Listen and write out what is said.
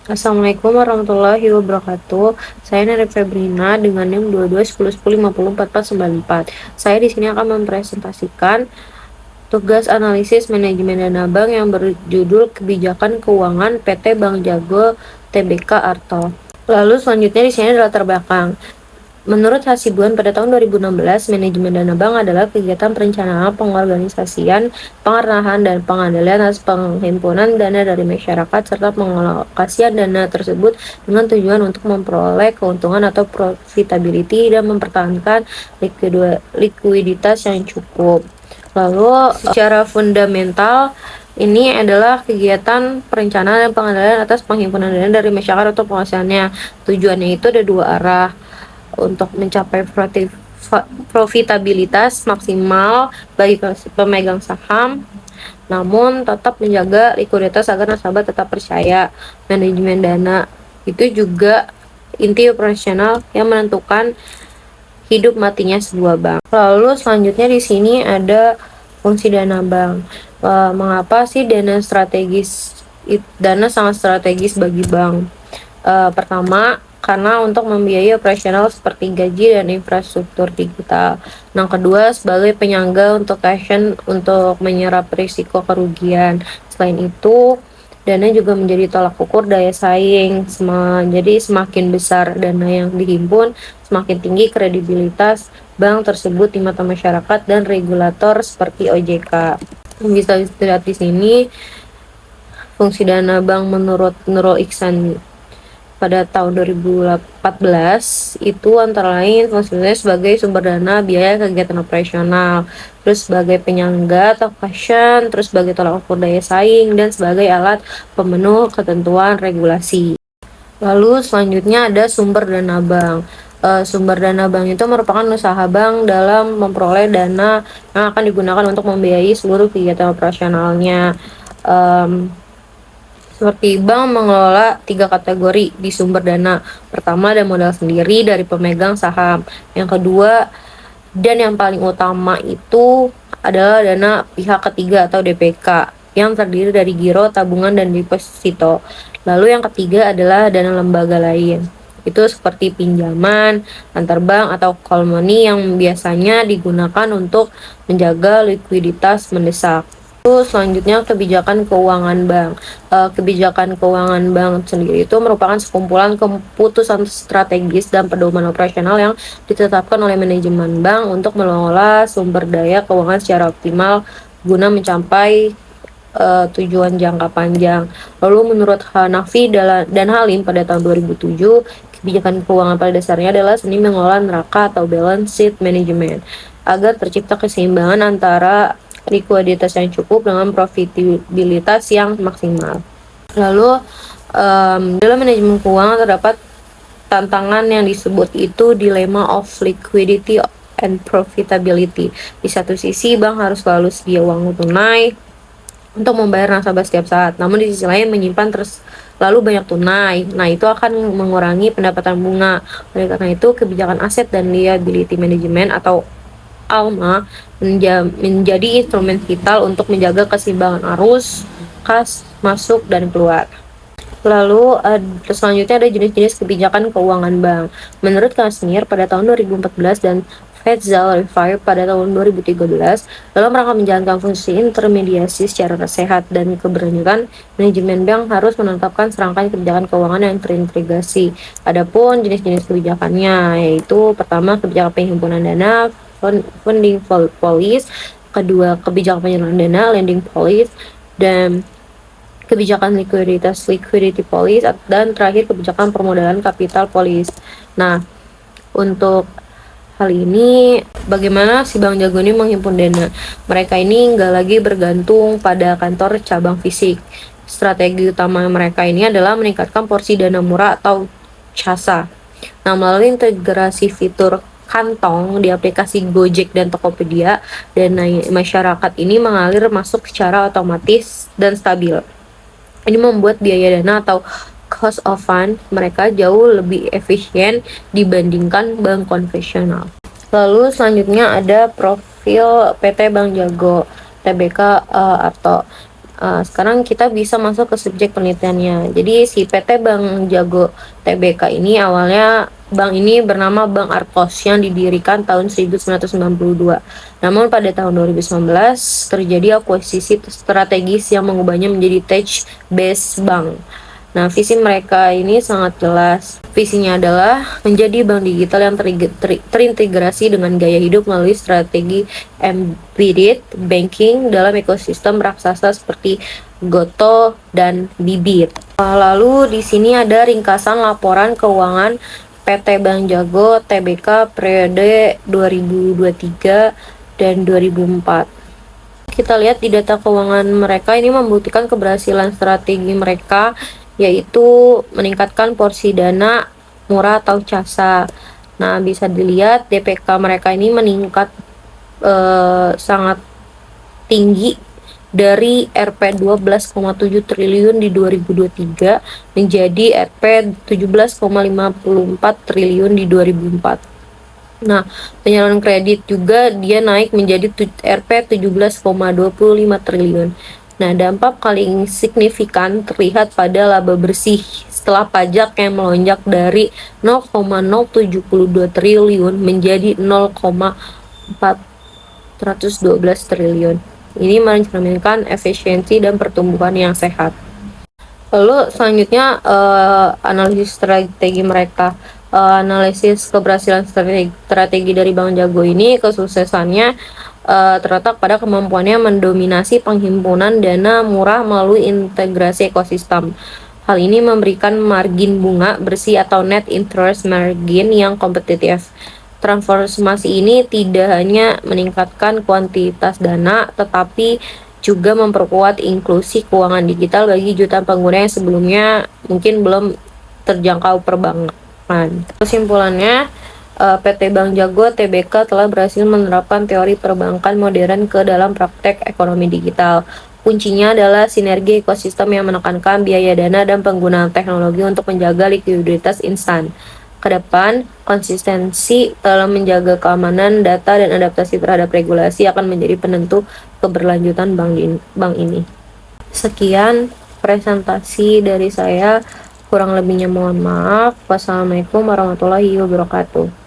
Assalamualaikum warahmatullahi wabarakatuh. Saya Nere Febrina dengan NIM 221010544494. Saya di sini akan mempresentasikan tugas analisis manajemen dana bank yang berjudul Kebijakan Keuangan PT Bank Jago Tbk Arto. Lalu selanjutnya di sini adalah latar belakang. Menurut Hasibuan pada tahun 2016, manajemen dana bank adalah kegiatan perencanaan, pengorganisasian, pengarahan, dan pengendalian atas penghimpunan dana dari masyarakat serta pengalokasian dana tersebut dengan tujuan untuk memperoleh keuntungan atau profitability dan mempertahankan likuiditas yang cukup. Lalu secara fundamental ini adalah kegiatan perencanaan dan pengendalian atas penghimpunan dana dari masyarakat atau penghasilannya. Tujuannya itu ada dua arah untuk mencapai profitabilitas maksimal bagi pemegang saham, namun tetap menjaga likuiditas agar nasabah tetap percaya. Manajemen dana itu juga inti operasional yang menentukan hidup matinya sebuah bank. Lalu selanjutnya di sini ada fungsi dana bank. Mengapa sih dana strategis? Dana sangat strategis bagi bank. Pertama, karena untuk membiayai operasional seperti gaji dan infrastruktur digital. Yang kedua, sebagai penyangga untuk untuk menyerap risiko kerugian. Selain itu, dana juga menjadi tolak ukur daya saing. Jadi semakin besar dana yang dihimpun, semakin tinggi kredibilitas bank tersebut di mata masyarakat dan regulator seperti OJK. Bisa dilihat di sini fungsi dana bank menurut Nurul Ihsan pada tahun 2014 itu antara lain fungsinya sebagai sumber dana biaya kegiatan operasional, terus sebagai penyangga atau cushion, terus sebagai tolak ukur daya saing, dan sebagai alat pemenuh ketentuan regulasi. Lalu selanjutnya ada sumber dana bank. Sumber dana bank itu merupakan usaha bank dalam memperoleh dana yang akan digunakan untuk membiayai seluruh kegiatan operasionalnya. Seperti bank mengelola 3 kategori di sumber dana. Pertama, ada modal sendiri dari pemegang saham. Yang kedua, dan yang paling utama itu adalah dana pihak ketiga atau DPK yang terdiri dari giro, tabungan, dan deposito. Lalu yang ketiga adalah dana lembaga lain. Itu seperti pinjaman, antar bank, atau call money yang biasanya digunakan untuk menjaga likuiditas mendesak. Selanjutnya kebijakan keuangan bank. Kebijakan keuangan bank sendiri itu merupakan sekumpulan keputusan strategis dan pedoman operasional yang ditetapkan oleh manajemen bank untuk mengelola sumber daya keuangan secara optimal guna mencapai tujuan jangka panjang. Lalu menurut Hanafi dan Halim pada tahun 2007, kebijakan keuangan pada dasarnya adalah seni mengelola neraca atau balance sheet management agar tercipta keseimbangan antara likuiditas yang cukup dengan profitabilitas yang maksimal. Lalu dalam manajemen keuangan terdapat tantangan yang disebut itu dilemma of liquidity and profitability. Di satu sisi bank harus selalu sedia uang tunai untuk membayar nasabah setiap saat, namun di sisi lain menyimpan lalu banyak tunai. Nah, itu akan mengurangi pendapatan bunga. Oleh karena itu, kebijakan aset dan liability management atau ALMA menjadi instrumen vital untuk menjaga keseimbangan arus kas masuk dan keluar. Lalu selanjutnya ada jenis-jenis kebijakan keuangan bank. Menurut Kasmir pada tahun 2014 dan Fetzal Rifai pada tahun 2013, dalam rangka menjalankan fungsi intermediasi secara sehat dan keberlanjutan, manajemen bank harus menetapkan serangkaian kebijakan keuangan yang terintegrasi. Adapun jenis-jenis kebijakannya yaitu pertama kebijakan penghimpunan dana, funding policy, kedua kebijakan penyaluran dana, lending policy, dan kebijakan likuiditas liquidity policy, dan terakhir kebijakan permodalan capital policy. Nah, untuk hal ini bagaimana si Bank Jago ini menghimpun dana? Mereka ini nggak lagi bergantung pada kantor cabang fisik. Strategi utama mereka ini adalah meningkatkan porsi dana murah atau CASA. Nah, melalui integrasi fitur kantong di aplikasi Gojek dan Tokopedia, dana masyarakat ini mengalir masuk secara otomatis dan stabil. Ini membuat biaya dana atau cost of fund mereka jauh lebih efisien dibandingkan bank konvensional. Lalu selanjutnya ada profil PT Bank Jago Tbk Arto. Sekarang kita bisa masuk ke subjek penelitiannya. Jadi si PT Bank Jago Tbk ini awalnya bank ini bernama Bank Artos yang didirikan tahun 1992. Namun pada tahun 2019 terjadi akuisisi strategis yang mengubahnya menjadi Tech Based Bank. Nah, visi mereka ini sangat jelas. Visinya adalah menjadi bank digital yang terintegrasi dengan gaya hidup melalui strategi embedded banking dalam ekosistem raksasa seperti Goto dan Bibit. Lalu di sini ada ringkasan laporan keuangan PT Bank Jago Tbk periode 2023 dan 2004. Kita lihat di data keuangan mereka ini membuktikan keberhasilan strategi mereka, yaitu meningkatkan porsi dana murah atau CASA. Nah, bisa dilihat DPK mereka ini meningkat sangat tinggi dari Rp 12,7 triliun di 2023 menjadi Rp 17,54 triliun di 2004. Nah, penyaluran kredit juga dia naik menjadi Rp 17,25 triliun. Nah, dampak paling signifikan terlihat pada laba bersih setelah pajak yang melonjak dari 0,072 triliun menjadi 0,412 triliun. Ini mencerminkan efisiensi dan pertumbuhan yang sehat. Lalu selanjutnya analisis strategi mereka. Analisis keberhasilan strategi dari Bank Jago ini kesuksesannya terletak pada kemampuannya mendominasi penghimpunan dana murah melalui integrasi ekosistem. Hal ini memberikan margin bunga bersih atau net interest margin yang kompetitif. Transformasi ini tidak hanya meningkatkan kuantitas dana, tetapi juga memperkuat inklusi keuangan digital bagi jutaan pengguna yang sebelumnya mungkin belum terjangkau perbankan. Kesimpulannya, PT Bank Jago Tbk telah berhasil menerapkan teori perbankan modern ke dalam praktek ekonomi digital. Kuncinya adalah sinergi ekosistem yang menekankan biaya dana dan penggunaan teknologi untuk menjaga likuiditas instan. Kedepan, konsistensi dalam menjaga keamanan data dan adaptasi terhadap regulasi akan menjadi penentu keberlanjutan bank ini. Sekian presentasi dari saya, kurang lebihnya mohon maaf. Wassalamualaikum warahmatullahi wabarakatuh.